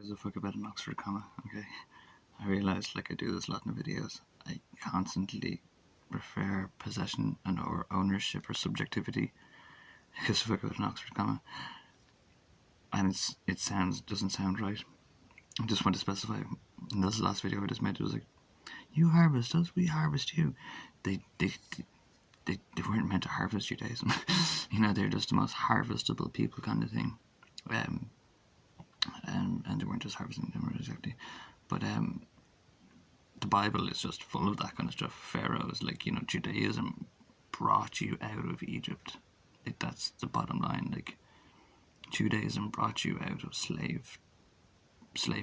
gives a fuck about an Oxford comma, okay? I realise, like I do this a lot in the videos, I constantly prefer possession and or ownership or subjectivity. Who gives a fuck about an Oxford comma? And doesn't sound right. I just want to specify, in this last video I just made, it was like, you harvest us, we harvest you. They weren't meant to harvest Judaism. You know, they're just the most harvestable people kind of thing. And they weren't just harvesting them exactly. But the Bible is just full of that kind of stuff. Pharaohs, like, you know, Judaism brought you out of Egypt. Like, that's the bottom line. Like, Judaism brought you out of slave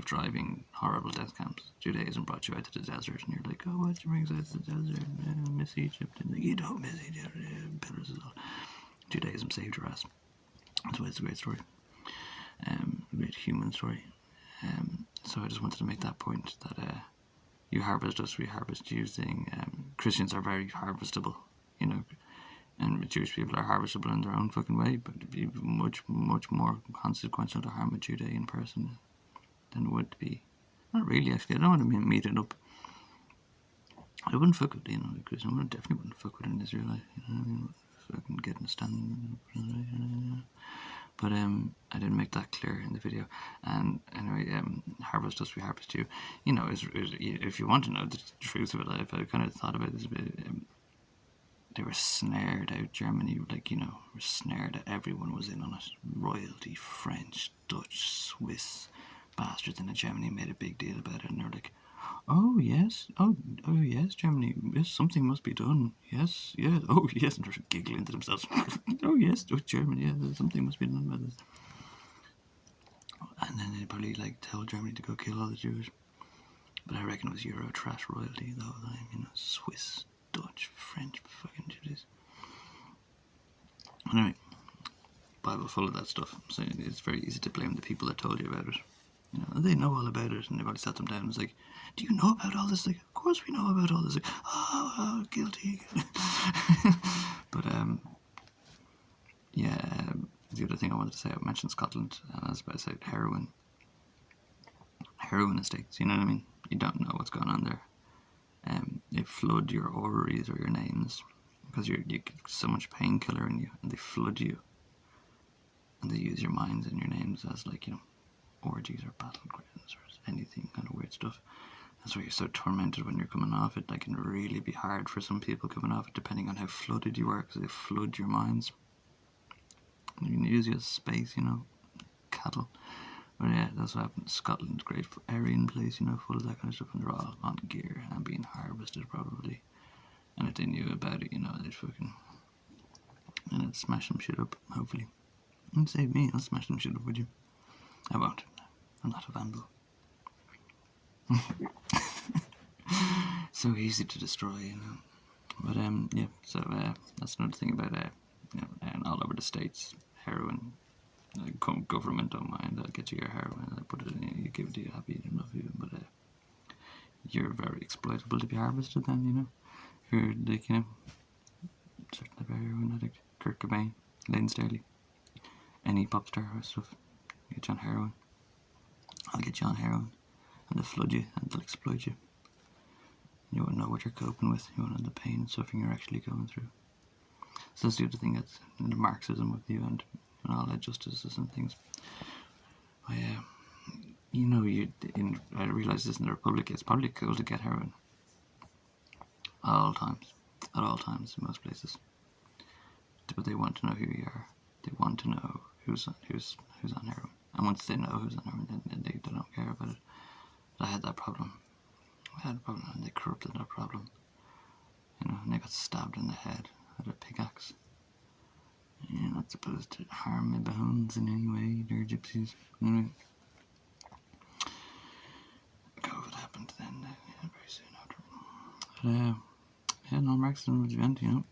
driving, horrible death camps. Judaism brought you out to the desert, and you're like, oh, what brings us to the desert? I miss Egypt. And like, you don't miss Egypt. Pillars is all. Judaism saved your ass. That's why it's a great story. A great human story. So I just wanted to make that point that you harvest us, we harvest you thing. Christians are very harvestable, you know, and Jewish people are harvestable in their own fucking way, but it'd be much, much more consequential to harm a Judean person than it would be. Not really, actually. I don't want to meet it up. I wouldn't fuck with, you know, a Christian. I definitely wouldn't fuck with an Israelite. You know what I mean? Fucking getting a stand. But I didn't make that clear in the video. And anyway, harvest us, we harvest you. You know, if you want to know the truth of it, I kind of thought about this a bit. They were snared out. Germany, like, you know, were snared out. Everyone was in on it. Royalty, French, Dutch, Swiss bastards in Germany made a big deal about it, and they're like, oh yes, oh yes, Germany, yes, something must be done, yes, oh yes, and they're giggling to themselves. Oh yes, Germany, yeah, something must be done about this. And then they probably like tell Germany to go kill all the Jews. But I reckon it was Euro trash royalty the whole time, you know, Swiss, Dutch, French, fucking Jews. Anyway, Bible full of that stuff, so it's very easy to blame the people that told you about it. You know, they know all about it, and they've already sat them down and it's like, do you know about all this? Like, of course we know about all this. Like, oh guilty. But yeah, the other thing I wanted to say, I mentioned Scotland, and I was about to say heroin estates, you know what I mean? You don't know what's going on there. They flood your ovaries or your names because you get so much painkiller in you, and they flood you, and they use your minds and your names as, like, you know, orgies or battlegrounds or anything kind of weird stuff. That's why you're so tormented when you're coming off it. Like, it can really be hard for some people coming off it, depending on how flooded you are, because they flood your minds. You can use you as space, you know, cattle. But yeah, that's what happened. Scotland, great Aryan place, you know, full of that kind of stuff, and they're all on gear and being harvested probably. And if they knew about it, you know, they'd fucking, and it'd smash some shit up, hopefully. And save me, I'll smash some shit up, would you? I won't. I'm not a vandal. So easy to destroy, you know. But yeah. So that's another thing about you know, and all over the states, heroin. Government don't mind. They'll get you your heroin. They put it in you. You give it to you. Happy enough even. But you're very exploitable to be harvested. Then, you know, you're like, you know, certain type of heroin addict. Kurt Cobain, Lane Staley, any pop star or stuff. Get you on heroin. I'll get you on heroin. And they'll flood you and they'll exploit you. You won't know what you're coping with. You won't know the pain and suffering you're actually going through. So that's the other thing, that's the Marxism of you and all that justices and things. You know, I realise this in the Republic, it's probably cool to get heroin. At all times in most places. But they want to know who you are. They want to know who's on heroin. And once they know who's on heroin, then they don't care about it. But I had that problem. And they corrupted that problem. You know, and they got stabbed in the head with a pickaxe. You're not supposed to harm my bones in any way. They're gypsies. Anyway, COVID happened then, yeah, very soon after. But yeah, no, Marxism was the event, you know.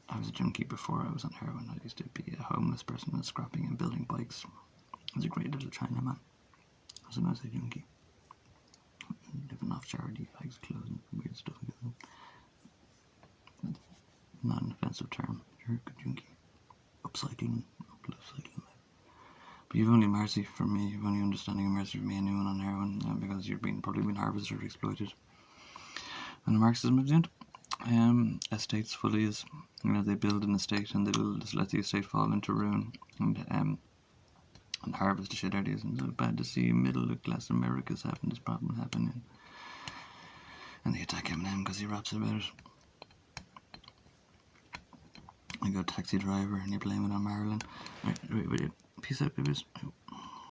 I was a junkie before I was on heroin. I used to be a homeless person and scrapping and building bikes. I was a great little Chinaman. I was a nice junkie. Living off charity bags, clothes and weird stuff like that. Not an offensive term. You're a good junkie. Upcycling. But you've only mercy for me, you've only understanding and mercy for me, anyone on heroin, because you've probably been harvested or exploited. And the Marxism of the end, estates fully is, they build an estate and they'll just let the estate fall into ruin and harvest the shit out of you. And it's bad to see middle class America's having this problem happening. And they attack Eminem because he raps about it. You go Taxi Driver and you blame it on Marilyn. Right, peace out, babies.